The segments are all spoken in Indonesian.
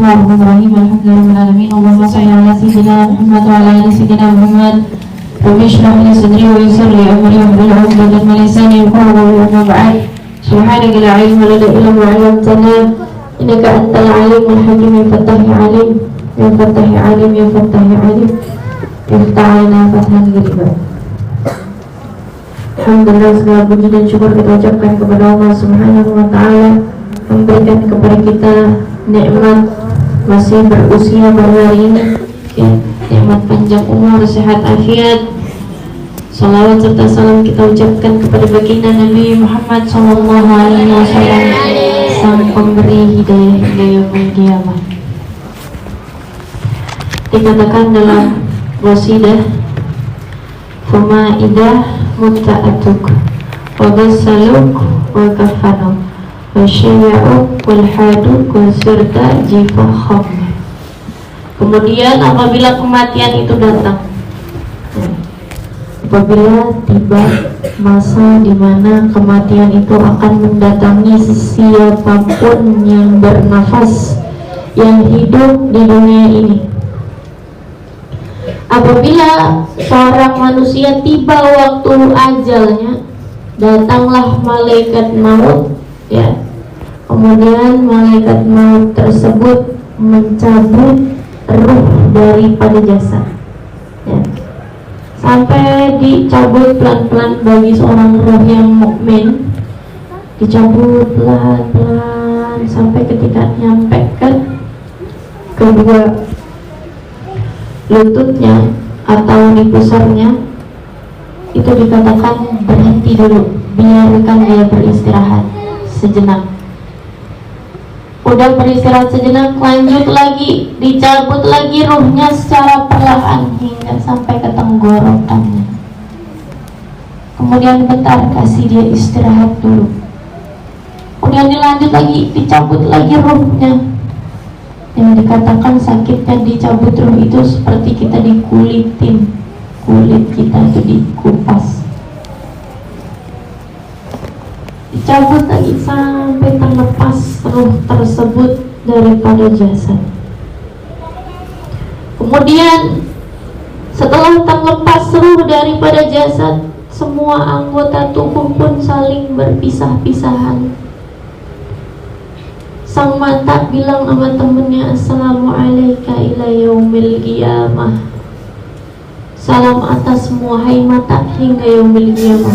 Bismillahirrahmanirrahim. Alhamdulillahirabbil alamin. Allahumma shalli ala sayyidina Muhammad wa ala ali sayyidina Muhammad. Rabbi shrah li sadri wa yassir li amri wahlul 'uqdatam min lisani yafqahu qawli. Amma ba'd. Subhanaka la ilma lana illa ma 'allamtana innaka antal alimul hakim. Ya Fattah ya Alim, ya Fattah ya Alim, ya Fattah ya Alim. Iftah 'alaina fathan ghaiba. Alhamdulillah, segala puji dan syukur kita ucapkan kepada Allah Subhanahu wa ta'ala, memberikan kepada kita nikmat masih berusia pada hari ini, ya, nikmat panjang umur, sehat afiat. Salawat serta salam kita ucapkan kepada baginda Nabi Muhammad sallallahu alaihi wasallam, sang pemberi hidayah hingga yaumul qiyamah. Dikatakan dalam qasidah, "Famaidah mutta'atuk wa basaluk wa kafanuk wa syayya'uk wal haduk wa sirta jifaham." Kemudian apabila kematian itu datang, apabila tiba masa di mana kematian itu akan mendatangi siapapun yang bernafas, yang hidup di dunia ini, apabila seorang manusia tiba waktu ajalnya, datanglah malaikat maut, ya. Kemudian malaikat maut tersebut mencabut ruh daripada jasad, ya. Sampai dicabut pelan-pelan bagi seorang ruh yang mukmin, dicabut pelan-pelan sampai ketika nyampe ke kedua lututnya atau di pusarnya, itu dikatakan berhenti dulu, biarkan dia beristirahat sejenak. Udah beristirahat sejenak, lanjut lagi, dicabut lagi ruhnya secara perlahan hingga sampai ke tenggorokannya. Kemudian bentar, kasih dia istirahat dulu. Kemudian dilanjut lagi, dicabut lagi ruhnya. Yang dikatakan sakitnya dicabut ruh itu seperti kita dikulitin, kulit kita itu dikupas, dicabut lagi sampai terlepas ruh tersebut daripada jasad. Kemudian setelah terlepas ruh daripada jasad, semua anggota tubuh pun saling berpisah-pisahan. Sang mata bilang sama temennya, "Assalamualaikum ila yaumil qiyamah." Salam atasmu hai mata hingga yaumil qiyamah.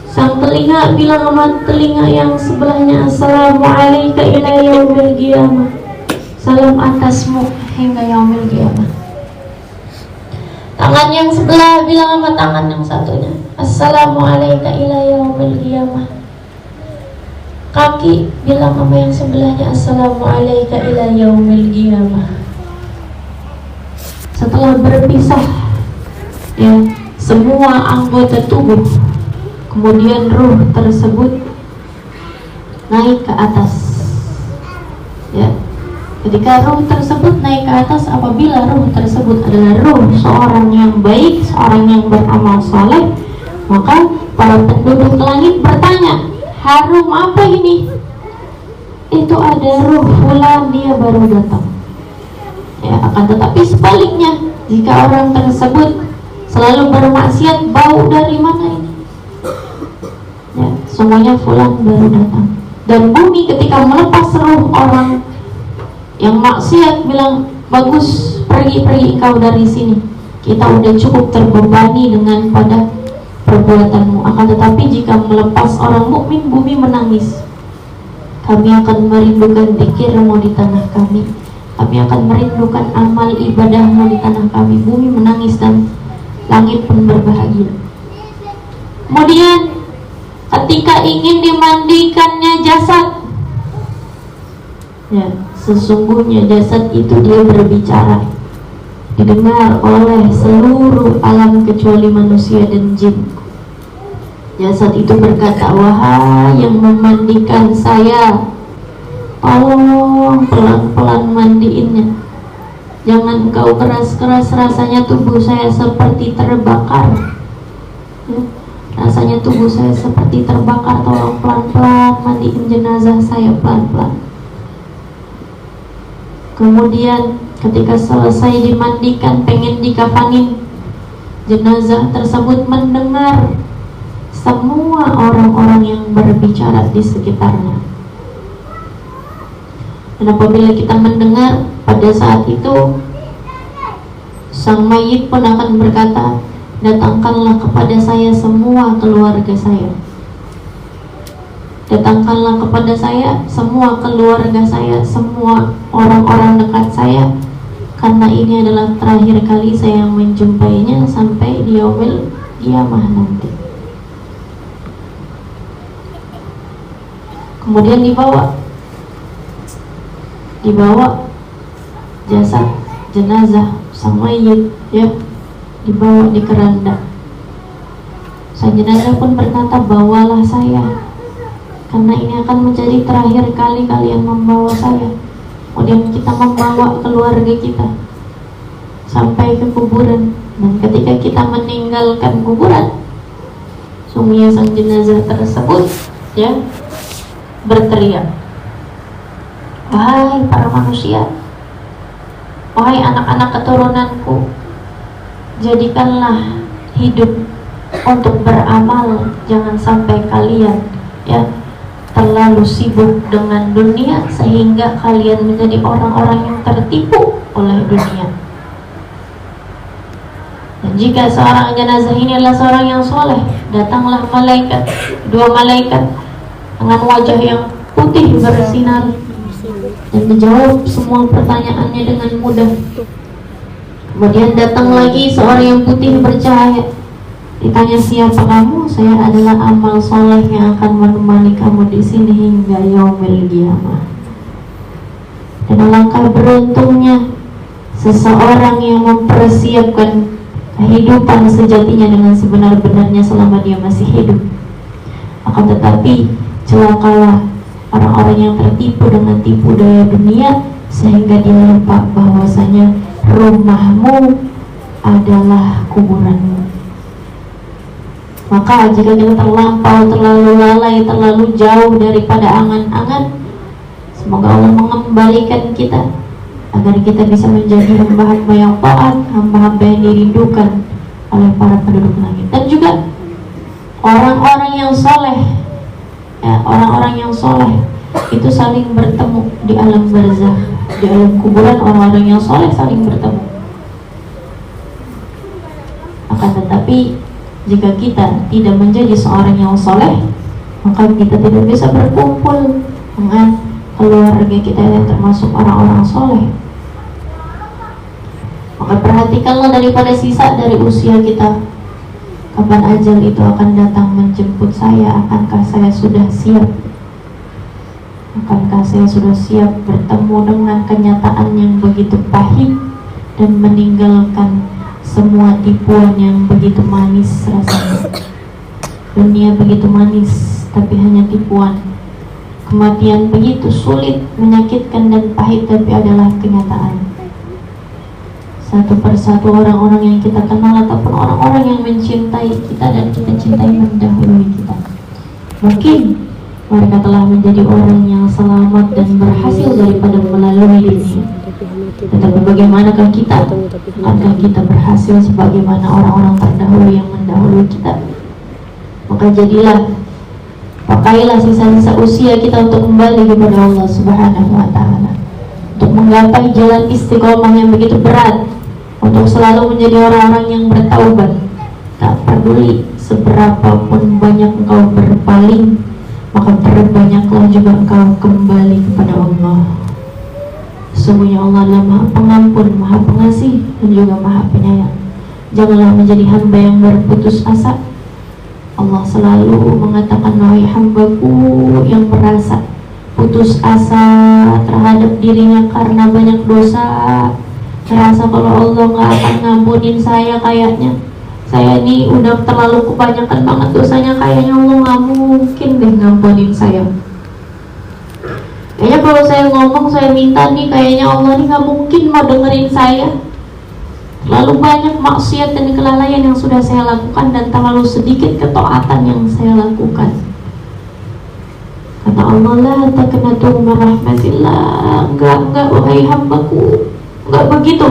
Sang telinga bilang sama telinga yang sebelahnya, "Assalamualaikum ila yaumil qiyamah." Salam atasmu hingga yaumil qiyamah. Tangan yang sebelah bilang sama tangan yang satunya, "Assalamualaikum ila yaumil qiyamah." Kaki bilang sama yang sebelahnya, "Assalamualaikum ila yaumil qiyamah." Setelah berpisah, ya, semua anggota tubuh, kemudian ruh tersebut naik ke atas, ya. Ketika ruh tersebut naik ke atas, apabila ruh tersebut adalah ruh seorang yang baik, seorang yang beramal saleh, maka para penduduk langit bertanya, "Harum apa ini?" "Itu ada ruh fulan, dia baru datang." Ya, akan tetapi sebaliknya, jika orang tersebut selalu bermaksiat, "Bau dari mana ini?" Ya, semuanya fulan baru datang. Dan bumi ketika melepas ruh orang yang maksiat, bilang, "Bagus, pergi engkau dari sini. Kita udah cukup terbebani dengan pada perbuatanmu." Akan tetapi jika melepas orang mukmin, bumi menangis. "Kami akan merindukan zikirmu di tanah kami. Kami akan merindukan amal ibadahmu di tanah kami." Bumi menangis dan langit pun berbahagia. Kemudian ketika ingin dimandikannya jasad, ya, sesungguhnya jasad itu dia berbicara, didengar oleh seluruh alam kecuali manusia dan jin. Jasad itu berkata, "Wahai yang memandikan saya, tolong pelan-pelan mandiinnya. Jangan engkau keras-keras, rasanya tubuh saya seperti terbakar. Ya, rasanya tubuh saya seperti terbakar, tolong pelan-pelan mandiin jenazah saya pelan-pelan." Kemudian ketika selesai dimandikan, pengen dikafanin, jenazah tersebut mendengar semua orang-orang yang berbicara di sekitarnya. Dan apabila kita mendengar, pada saat itu sang mayit pun akan berkata, datangkanlah kepada saya semua keluarga saya. Datangkanlah kepada saya semua keluarga saya, semua orang-orang dekat saya, karena ini adalah terakhir kali saya menjumpainya sampai di yaumil qiyamah nanti. Kemudian dibawa jasad jenazah sang mayit, ya, dibawa di keranda. Sang jenazah pun berkata, bawalah saya, karena ini akan menjadi terakhir kali kalian membawa saya. Kemudian kita membawa keluarga kita sampai ke kuburan. Dan ketika kita meninggalkan kuburan, sungguhnya sang jenazah tersebut, ya, berteriak, wahai para manusia, wahai anak-anak keturunanku, jadikanlah hidup untuk beramal. Jangan sampai kalian, ya, terlalu sibuk dengan dunia sehingga kalian menjadi orang-orang yang tertipu oleh dunia. Dan jika seorang jenazah ini adalah seorang yang soleh, datanglah malaikat, dua malaikat dengan wajah yang putih bersinar, dan menjawab semua pertanyaannya dengan mudah. Kemudian datang lagi seorang yang putih bercahaya. Ditanya, siapa kamu? Saya adalah amal soleh yang akan menemani kamu di sini hingga yaumil qiyamah. Dan alangkah beruntungnya seseorang yang mempersiapkan kehidupan sejatinya dengan sebenar-benarnya selama dia masih hidup. Akan tetapi celakalah orang-orang yang tertipu dengan tipu daya dunia sehingga dia lupa bahwasanya rumahmu adalah kuburanmu. Maka jika kita terlalu lalai, terlalu jauh daripada angan-angan, semoga Allah mengembalikan kita agar kita bisa menjadi hamba-hamba yang taat, hamba-hamba yang dirindukan oleh para penduduk langit. Dan juga orang-orang yang soleh, ya, orang-orang yang soleh itu saling bertemu di alam barzakh, di alam kuburan. Orang-orang yang soleh saling bertemu. Akan tetapi jika kita tidak menjadi seorang yang soleh, maka kita tidak bisa berkumpul dengan keluarga kita yang termasuk orang-orang soleh. Maka perhatikanlah daripada sisa dari usia kita, kapan ajal itu akan datang menjemput saya. Akankah saya sudah siap? Akankah saya sudah siap bertemu dengan kenyataan yang begitu pahit dan meninggalkan semua tipuan yang begitu manis rasanya? Dunia begitu manis, tapi hanya tipuan. Kematian begitu sulit, menyakitkan dan pahit, tapi adalah kenyataan. Satu persatu orang-orang yang kita kenal ataupun orang-orang yang mencintai kita dan kita cintai mendahului kita, mungkin mereka telah menjadi orang yang selamat dan berhasil daripada melalui dunia. Tetapi bagaimanakah kita? Akankah kita berhasil sebagaimana orang-orang terdahulu yang mendahului kita? Maka jadilah, pakailah sisa-sisa usia kita untuk kembali kepada Allah Subhanahu wa Ta'ala, untuk menggapai jalan istiqomah yang begitu berat, untuk selalu menjadi orang-orang yang bertaubat. Tak peduli seberapapun banyak engkau berpaling, maka perbanyaklah juga engkau kembali kepada Allah. Sesungguhnya Allah adalah Maha Pengampun, Maha Pengasih, dan juga Maha Penyayang. Janganlah menjadi hamba yang berputus asa. Allah selalu mengatakan, wahai hambaku yang merasa putus asa terhadap dirinya karena banyak dosa, merasa kalau Allah gak akan ngampunin saya, kayaknya saya ini udah terlalu kebanyakan banget dosanya, kayaknya Allah gak mungkin deh ngampunin saya. Kayaknya kalau saya ngomong, saya minta nih, kayaknya Allah ini gak mungkin mau dengerin saya. Terlalu banyak maksiat dan kelalaian yang sudah saya lakukan, dan terlalu sedikit ketaatan yang saya lakukan. Kata Allah, la taqnatu min rahmatillah. Enggak wahai hambaku, enggak begitu.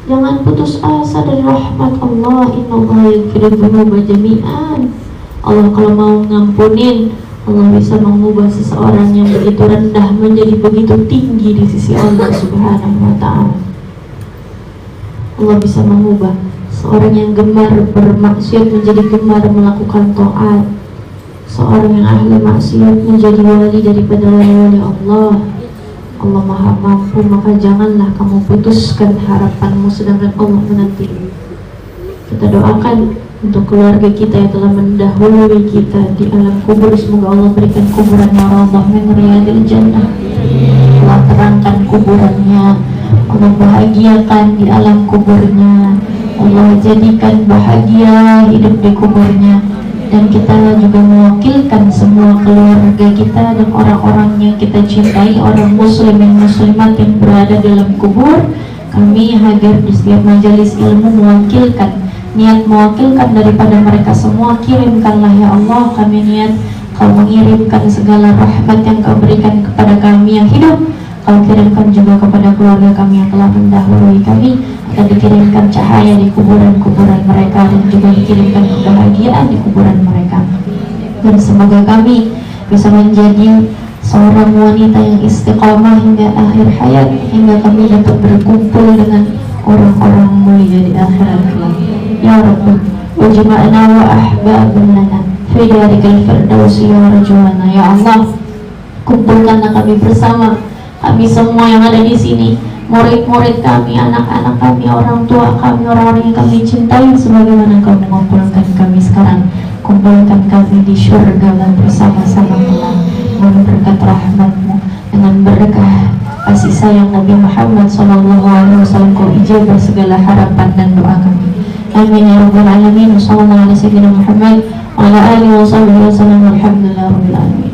Jangan putus asa dari rahmat Allah. Innallaha yaghfiru dzunuba jami'an. Allah kalau mau ngampunin, Allah bisa mengubah seseorang yang begitu rendah menjadi begitu tinggi di sisi Allah Subhanahu wa ta'ala. Allah bisa mengubah seorang yang gemar bermaksiat menjadi gemar melakukan taat, seorang yang ahli maksiat menjadi wali daripada wali-wali Allah. Allah maha mampu, maka janganlah kamu putuskan harapanmu sedangkan Allah menanti. Kita doakan untuk keluarga kita yang telah mendahului kita di alam kubur, semoga Allah berikan kuburannya rawdah min riyadil jannah. Allah terangkan kuburannya, Allah bahagiakan di alam kuburnya, Allah jadikan bahagia hidup di kuburnya. Dan kita juga mewakilkan semua keluarga kita dan orang-orang yang kita cintai, orang muslim dan muslimat yang berada dalam kubur. Kami hadir di setiap majelis ilmu mewakilkan daripada mereka semua. Kirimkanlah ya Allah, kami niat Kau mengirimkan segala rahmat yang Kau berikan kepada kami yang hidup, Kau kirimkan juga kepada keluarga kami yang telah mendahului kami, akan dikirimkan cahaya di kuburan-kuburan mereka dan juga dikirimkan kebahagiaan di kuburan mereka. Dan semoga kami bisa menjadi seorang wanita yang istiqamah hingga akhir hayat, hingga kami dapat berkumpul dengan orang-orang mulia di akhirat kelak. Ya Rabbi, wajma'na wa ahbabun lana fi darikal firdausi ya rajuana. Ya Allah, kumpulkanlah kami bersama, kami semua yang ada di sini, murid-murid kami, anak-anak kami, orang tua kami, orang-orang yang kami cintai, sebagaimana Kau mengumpulkan kami sekarang. Kumpulkan kami di syurga dan bersama-sama kelak dengan berkat rahmat-Mu, dengan berkah kasih sayang Nabi Muhammad SAW. Kau ijabah segala harapan dan doa kami. Amin ya rabbal alamin. Wassallallahu ala sayyidina Muhammad wa ala alihi wa sahbihi wa sallam. Alhamdulillah rabbil alamin.